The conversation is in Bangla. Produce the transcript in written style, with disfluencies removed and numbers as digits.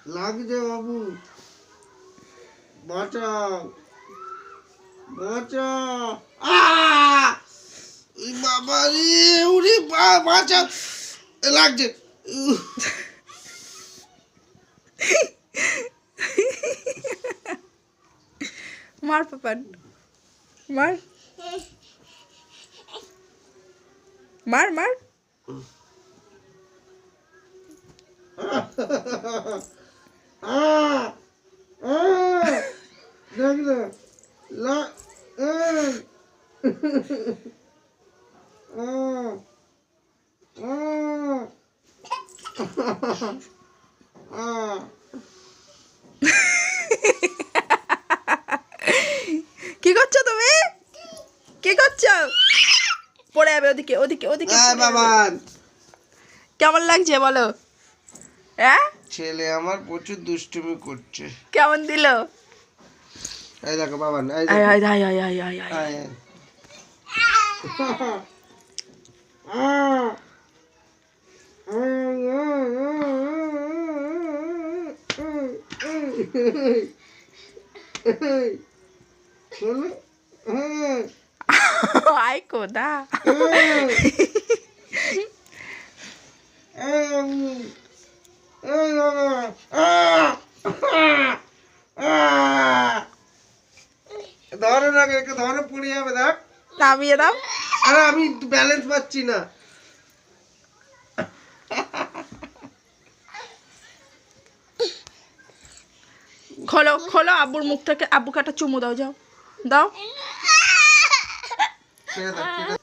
লাগছে বাবু, বাঁচাও বাঁচাও। বাবা রে, উড়ি বাঁচাও, লাগছে। মার পাপান, মার মার মার। দেখ না লা কি করছো তুমি? কি করছো? পড়ে যাবে ওদিকে ওদিকে ওদিকে। বাবান, কেমন লাগছে বলো? হ্যাঁ, ছেলে আমার প্রচুর দুষ্টুমি করছে। কেমন দিল? এই দেখো বাবান, এই আয় দেখো, আয় আয় আয় আয় আয় আয়। আয়, আয় কোদা। ধরো না, একে ধরো, পড়ে যাবে, দেখ। নামিয়ে দাও। আরে আমি ব্যালেন্স পাচ্ছি না। খোলো খোলো, আব্বুর মুখটাকে, আব্বুকে একটা চুমু দাও, যাও দাও। ঠিক আছে, ঠিক আছে।